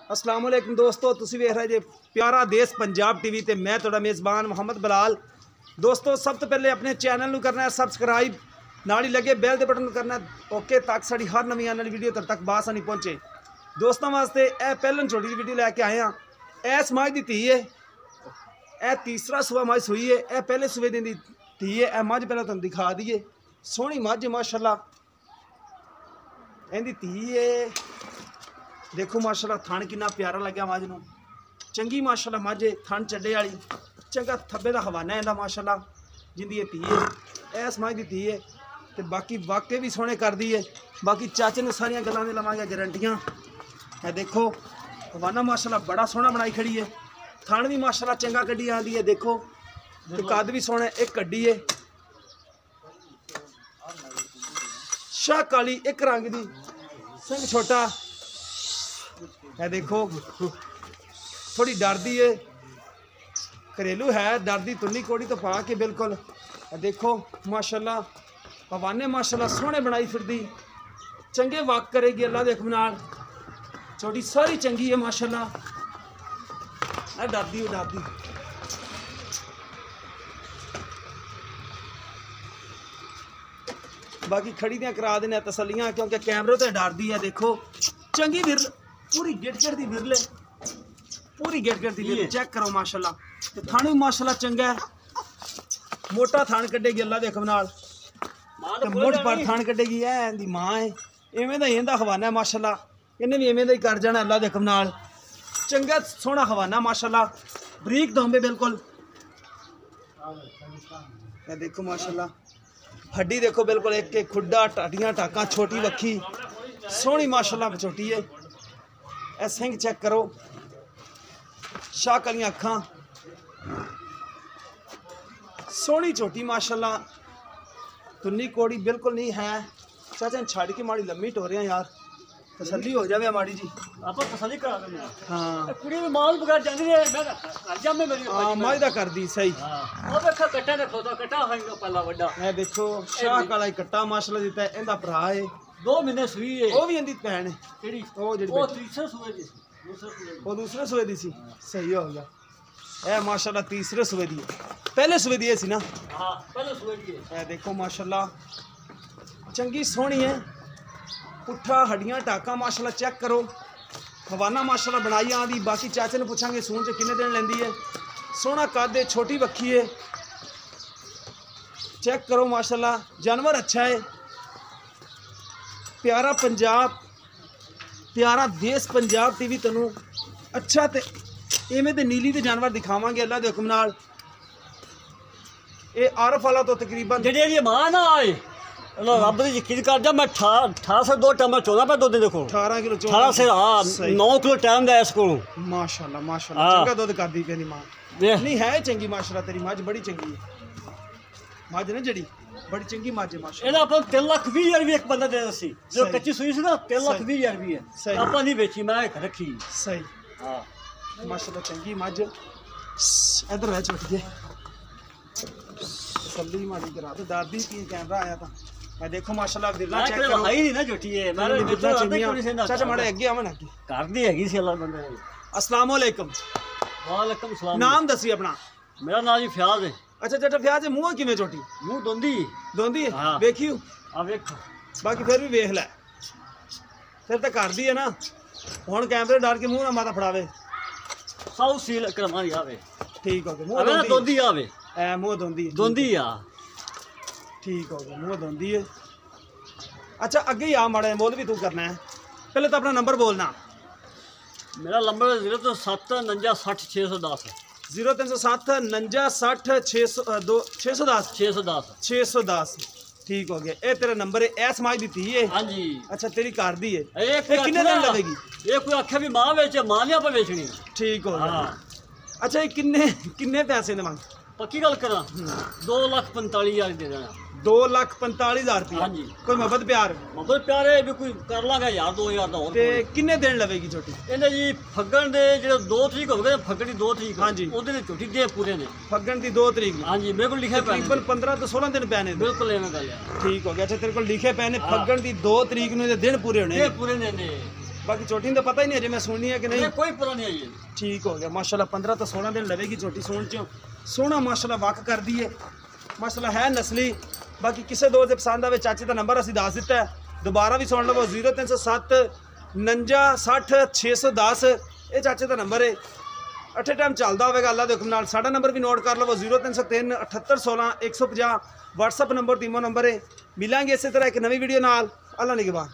अस्सलाम वालेकुम दोस्तों, तुसी वेख रहे जे प्यारा देश पंजाब टीवी ते मैं तुहाडा मेज़बान मोहम्मद बिलाल। दोस्तों सब तो पहले अपने चैनल नूं करना है सबसक्राइब, नाल ही लगे बैल दे बटन करना ओके ताकि साड़ी हर नवीं आने वाली वीडियो तुहाडे तक बासानी पहुँचे। दोस्तों वास्ते यह पहलन छोटी जी वीडियो लैके आए हाँ। इस मझ की धी है, यह तीसरा सूआ मझ सूई है, यह पहले सूए दिन दी धी है। यह मझ पहले तुहानूं दिखा दईए, सोहनी मझ माशाअल्लाह इहदी धी है। देखो माशाअल्लाह थान कितना प्यारा लग्या मझ नूं, चंगी माशाअल्लाह मझ है, थन चड्डे वाली, चंगा थब्बे का हवाना इहदा माशाअल्लाह जिंदी ये धी है। इस मझ की धी है तो बाकी वाकई भी सोहने करदी है। बाकी चाचे ने सारिया गल्लां दी लवांगे गारंटियां। है देखो हवाना माशाअल्लाह बड़ा सोहना बनाई खड़ी है, थन भी माशाअल्लाह चंगा कड्डी आंदी है। देखो तो कद भी सोहना एक कड्डी है, शाह काली एक रंग दी, सिंह छोटा है। देखो थोड़ी डरदी है, घरेलू है, डरदी तुन्नी कोड़ी तो पा के बिल्कुल। देखो माशाअल्लाह हवाने माशाअल्लाह सोहने बनाई फिरदी, चंगे वक करेगी अल्लाह दे हुक्म नाल। छोटी सारी चंगी है माशाअल्लाह, डरदी डरदी। बाकी खड़ी दियां करा देने तसलियां क्योंकि कैमरे तो डरदी है। देखो चंगी विरल पूरी गिट दी विरले, पूरी गिट दी विरल चेक करो माशाअल्लाह। ते थान भी माशाअल्लाह चंगा है, मोटा थान कड्डेगी अल्लाह दे हुक्म नाल, ते मोट पर थान कड्डेगी। है इंदी मां है, इवें दा ही इंदा हवाना है माशाअल्लाह, इन्हें भी इवें दा ही कर जाना अल्लाह दे हुक्म नाल। चंगा सोहना हवाना माशाअल्लाह, बरीक दंबे बिल्कुल। देखो माशाअल्लाह हड्डी देखो बिल्कुल एक एक खुड्डा, टाटियां टाका, छोटी वक्खी सोहनी माशाअल्लाह छोटी है। ए सिंह चेक करो, शाह कालियां अखां, सोहनी छोटी माशाअल्लाह, तुन्नी कोड़ी बिल्कुल नहीं है। चाचा छड़ के माड़ी लम्मी टोरिया यार, तसल्ली हो जाए माड़ी जी। आप तसल्ली करा देंगे। हाँ कुड़ी भी माल बगैर जांदी है, मैं घर जामे मेरी हां माई दा कर दी सही। ओ देखो कट्टा देखो तो कट्टा होएगा पहला बड़ा। ए देखो शाह काला ही कट्टा माशाअल्लाह दिता है, इंदा भरा है 2 महीने सुई है। वो भी इंदी भैन है केड़ी ओ जेडी ओ तीसरे सूए दी, दूसरे सूए वो दूसरे सूए दी सी। सही हो गया, ए माशाअल्लाह तीसरे सूए दी है, पहले सूए दी सी ना। हां पहले सूए दी है। ए देखो माशाअल्लाह चंगी सोहनी है, पुट्ठा हड्डियां टाका माशाअल्लाह चेक करो, हवाना माशाअल्लाह बनाई आंदी। बाकी चाचे ने पूछांगे सून च किन्ने दिन लेंदी है, सोहना कद है, छोटी वक्खी है, चेक करो माशाअल्लाह जानवर अच्छा है। प्यारा पंजाब, प्यारा देश पंजाब टीवी तैनूं अच्छा ते इवें ते नीली दे जानवर दिखावांगे अल्लाह दे हुक्म नाल। ये आरफ वाला तो तकरीबन जेडी मां ना आए अल्लाह रब दी यकीन कर जा। मैं 18 से 2 टाइम 14 पे दूध देखो 18 किलो 18 से 9 किलो टाइम दा इस को माशाअल्लाह माशाअल्लाह चंगा दूध करदी पेनी मां नहीं है चंगी माशाअल्लाह। तेरी मझ बड़ी चंगी है, मझ ना जड़ी बड़ी चंगी मझ है माशाअल्लाह। ਇਹਦਾ ਆਪਾਂ 3,20,000 ਵੀ ਇੱਕ ਬੰਦਾ ਦੇ ਦਿੱਤੀ ਜੋ ਕੱਚੀ ਸੂਈ ਸੀ ਨਾ 3,20,000 ਵੀ ਹੈ ਆਪਾਂ ਨਹੀਂ ਵੇਚੀ, मैं रखी सही। हां माशाअल्लाह चंगी मझ। इधर है छोटी जे सल्ली मारी करा तो दादी की कैमरा आया था। मैं देखो माशाअल्लाह विरला चेक करो, हाई नहीं ना झूठी है मैं चाचा माड़े अगे आवन अगे कर दी हैगी सी अल्लाह बंदे। अस्सलाम वालेकुम। वालेकुम सलाम। नाम दसी अपना। मेरा नाम जी फयाज है। अच्छा चाचा फयाज मुंह किवें छोटी मुंह दोंदी दोंदी हाँ। देखियो आ देखो बाकी फिर भी वेख लै, फिर तो कर दी है ना। हुण कैमरे डर के मुंह ना माता फड़ावे, सौ सील करमारी आवे ठीक हो गया। मुंह अबे दोंदी आवे ए मुंह दोंदी दोंदी आ ठीक हो गया, मुंह दोंदी है। अच्छा अगे ही आ माड़ा बोल भी तू करना है, पहले तो अपना नंबर बोलना। मेरा नंबर 037 49 60 610 0307 49 60 610 610 ठीक हो गया। ये तेरा नंबर है, ऐस माई दी थी है। हां जी। अच्छा तेरी कार दी है, ये कितने दिन लगेगी? ये कोई आखे भी मां बेचे मां नहीं आप बेचनी ठीक हो गया। हां अच्छा ये किन्ने किन्ने पैसे ने मांग? पक्की गल करा 2,45,000 दे देना। 2,45,000 रुपया। हाँ जी। कोई मोहब्बत प्यार मतलब प्यारे भी कोई कर लांगा यार 2000 ਦਾ ਹੋਰ ਤੇ ਕਿੰਨੇ ਦਿਨ ਲਵੇਗੀ ਝੋਟੀ? ਇਹਨੇ ਜੀ ਫੱਗਣ ਦੇ ਜਿਹੜੇ 2 ਤਰੀਕ ਹੋ ਗਏ, ਫੱਗਣ ਦੀ 2 ਤਰੀਕ ਹਾਂਜੀ। ਉਹਦੇ ਦੇ ਝੋਟੀ ਦੇ ਪੂਰੇ ਨੇ। ਫੱਗਣ ਦੀ 2 ਤਰੀਕ ਨੂੰ ਹਾਂਜੀ ਮੇਰੇ ਕੋਲ ਲਿਖਿਆ ਪਿਆ ਤਕਰੀਬਨ 15 ਤੋਂ 16 ਦਿਨ ਪੈਣੇ ਨੇ। ਬਿਲਕੁਲ ਐਵੇਂ ਗੱਲ ਹੈ। ਠੀਕ ਹੋ ਗਿਆ। ਅੱਛਾ ਤੇਰੇ ਕੋਲ ਲਿਖੇ ਪਏ ਨੇ ਫੱਗਣ ਦੀ 2 ਤਰੀਕ ਨੂੰ ਇਹਦੇ ਦਿਨ ਪੂਰੇ ਹੋਣੇ ਇਹ ਨੇ। ਪੂਰੇ ਨੇ ਬਾਕੀ ਝੋਟੀ ਦਾ ਪਤਾ ਹੀ ਨਹੀਂ ਅਜੇ ਮੈਂ ਸੁਣਨੀ ਹੈ ਕਿ ਨਹੀਂ। ਕੋਈ ਪਤਾ ਨਹੀਂ ਆਈ। ਠੀਕ ਹੋ ਗਿਆ ਮਾਸ਼ਾਅੱਲਾ 15 ਤੋਂ 16 ਦਿਨ ਲਵੇਗੀ ਝੋਟੀ ਸੂਣ ਚ। ਸੋਹਣਾ ਮਾਸ਼ਾਅੱਲਾ ਵਕ ਕਰਦੀ ਹੈ ਮਾਸ਼ਾਅੱਲਾ ਹੈ ਨਸਲੀ। ਬਾਕੀ ਕਿਸੇ ਦੋਸਤ ਦੇ ਪਸੰਦ ਆਵੇ ਚਾਚੇ ਦਾ ਨੰਬਰ ਅਸੀਂ ਦੱਸ ਦਿੱਤਾ ਹੈ, ਦੁਬਾਰਾ ਵੀ ਸੁਣ ਲਵੋ 0307 49 60 610 ਇਹ ਚਾਚੇ ਦਾ ਨੰਬਰ ਹੈ। ਅੱਠੇ ਟਾਈਮ ਚੱਲਦਾ ਹੋਵੇਗਾ ਅੱਲਾ ਦੇ ਹੁਕਮ ਨਾਲ। ਸਾਡਾ ਨੰਬਰ ਵੀ ਨੋਟ ਕਰ ਲਵੋ 0303 78 16 150 WhatsApp ਨੰਬਰ ਟੀਮੋ ਨੰਬਰ ਹੈ। ਮਿਲਾਂਗੇ ਇਸੇ ਤਰ੍ਹਾਂ ਇੱਕ ਨਵੀਂ ਵੀਡੀਓ ਨਾਲ। ਅੱਲਾ ਨਿਗਹਿਬਾਨ।